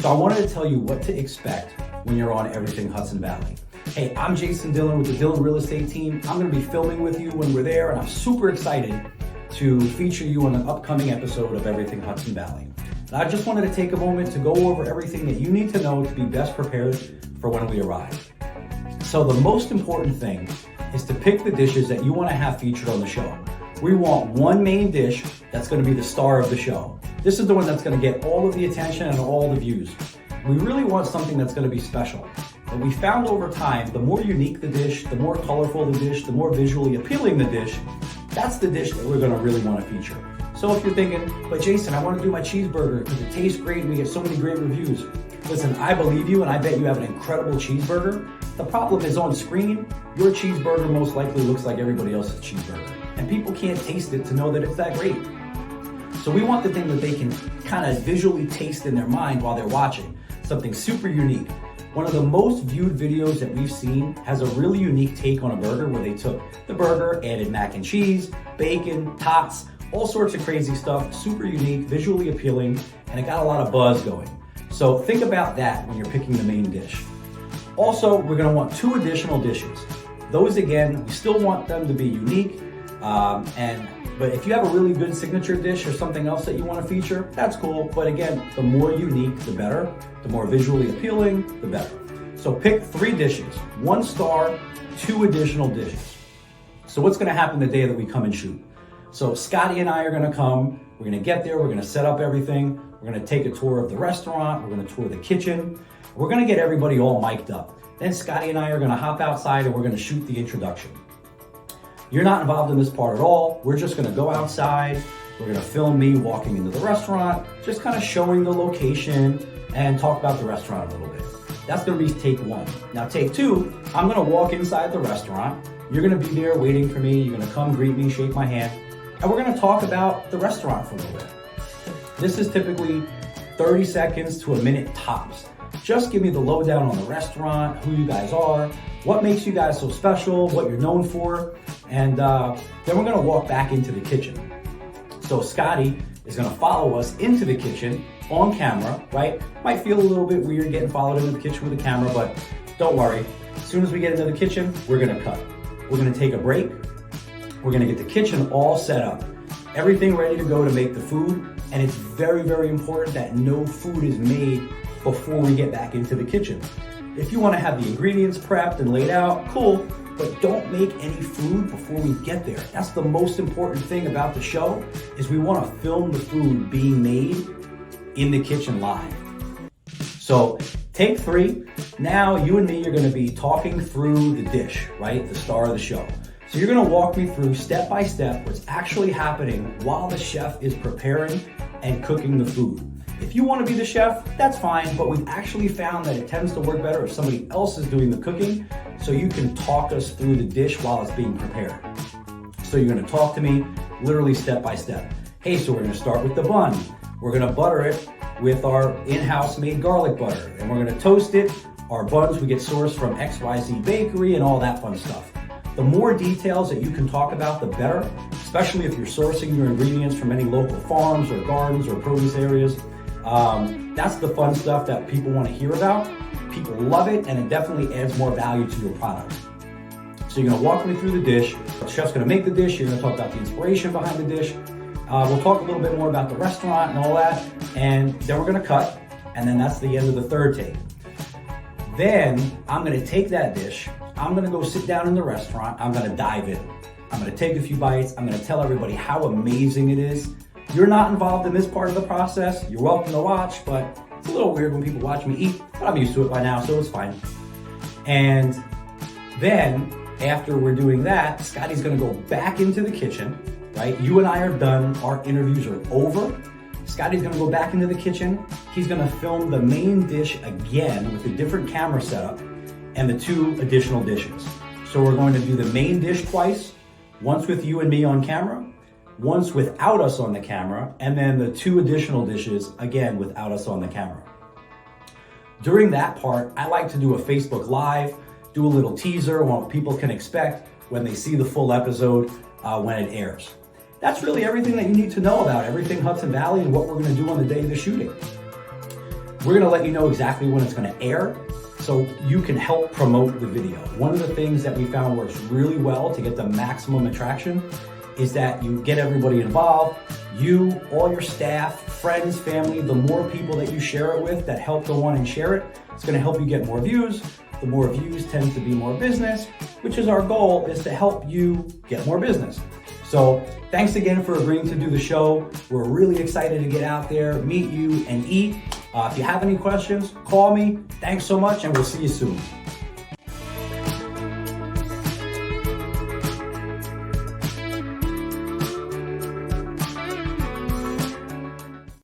So I wanted to tell you what to expect when you're on Everything Hudson Valley. Hey, I'm Jason Dillon with the Dillon Real Estate Team. I'm gonna be filming with you when we're there, and I'm super excited to feature you on an upcoming episode of Everything Hudson Valley. And I just wanted to take a moment to go over everything that you need to know to be best prepared for when we arrive. So the most important thing is to pick the dishes that you wanna have featured on the show. We want one main dish that's gonna be the star of the show. This is the one that's gonna get all of the attention and all the views. We really want something that's gonna be special. And we found over time, the more unique the dish, the more colorful the dish, the more visually appealing the dish, that's the dish that we're gonna really wanna feature. So if you're thinking, but Jason, I wanna do my cheeseburger because it tastes great and we get so many great reviews. Listen, I believe you and I bet you have an incredible cheeseburger. The problem is on screen, your cheeseburger most likely looks like everybody else's cheeseburger. And people can't taste it to know that it's that great. So we want the thing that they can kind of visually taste in their mind while they're watching. Something super unique. One of the most viewed videos that we've seen has a really unique take on a burger where they took the burger, added mac and cheese, bacon, tots, all sorts of crazy stuff, super unique, visually appealing, and it got a lot of buzz going. So think about that when you're picking the main dish. Also, we're gonna want 2 additional dishes. Those again, we still want them to be unique, but if you have a really good signature dish or something else that you want to feature, that's cool. But again, the more unique, the better. The more visually appealing, the better. So pick 3 dishes, 1 star, 2 additional dishes. So what's going to happen the day that we come and shoot? So Scotty and I are going to come. We're going to get there. We're going to set up everything. We're going to take a tour of the restaurant. We're going to tour the kitchen. We're going to get everybody all mic'd up. Then Scotty and I are going to hop outside and we're going to shoot the introduction. You're not involved in this part at all. We're just gonna go outside. We're gonna film me walking into the restaurant, just kind of showing the location and talk about the restaurant a little bit. That's gonna be take 1. Now take 2, I'm gonna walk inside the restaurant. You're gonna be there waiting for me. You're gonna come greet me, shake my hand, and we're gonna talk about the restaurant for a little bit. This is typically 30 seconds to a minute tops. Just give me the lowdown on the restaurant, who you guys are, what makes you guys so special, what you're known for, and then we're gonna walk back into the kitchen. So Scotty is gonna follow us into the kitchen on camera, right? Might feel a little bit weird getting followed into the kitchen with a camera, but don't worry. As soon as we get into the kitchen, we're gonna cut. We're gonna take a break. We're gonna get the kitchen all set up. Everything ready to go to make the food, and it's very, very important that no food is made before we get back into the kitchen. If you want to have the ingredients prepped and laid out, cool, but don't make any food before we get there. That's the most important thing about the show, is we want to film the food being made in the kitchen live. So take 3. Now you and me are going to be talking through the dish, right? The star of the show. So you're going to walk me through step by step what's actually happening while the chef is preparing and cooking the food. If you want to be the chef, that's fine, but we've actually found that it tends to work better if somebody else is doing the cooking, so you can talk us through the dish while it's being prepared. So you're going to talk to me literally step by step. Hey, so we're going to start with the bun. We're going to butter it with our in-house made garlic butter, and we're going to toast it. Our buns we get sourced from XYZ Bakery and all that fun stuff. The more details that you can talk about, the better, especially if you're sourcing your ingredients from any local farms or gardens or produce areas. That's the fun stuff that people want to hear about. People love it, and it definitely adds more value to your product. So you're gonna walk me through the dish. The chef's gonna make the dish. You're gonna talk about the inspiration behind the dish. We'll talk a little bit more about the restaurant and all that, and then we're gonna cut, and then that's the end of the 3rd take. Then I'm gonna take that dish. I'm gonna go sit down in the restaurant. I'm gonna dive in. I'm gonna take a few bites. I'm gonna tell everybody how amazing it is. You're not involved in this part of the process. You're welcome to watch, but it's a little weird when people watch me eat, but I'm used to it by now, so it's fine. And then after we're doing that, Scotty's gonna go back into the kitchen, right? You and I are done. Our interviews are over. Scotty's gonna go back into the kitchen. He's gonna film the main dish again with a different camera setup and the 2 additional dishes. So we're going to do the main dish twice, once with you and me on camera, once without us on the camera, and then the 2 additional dishes, again, without us on the camera. During that part, I like to do a Facebook Live, do a little teaser on what people can expect when they see the full episode when it airs. That's really everything that you need to know about Everything Hudson Valley and what we're gonna do on the day of the shooting. we're gonna let you know exactly when it's gonna air so you can help promote the video. One of the things that we found works really well to get the maximum attraction is that you get everybody involved, you, all your staff, friends, family, the more people that you share it with that help go on and share it, it's gonna help you get more views. The more views tends to be more business, which is our goal, is to help you get more business. So thanks again for agreeing to do the show. We're really excited to get out there, meet you, and eat. If you have any questions, call me. Thanks so much, and we'll see you soon.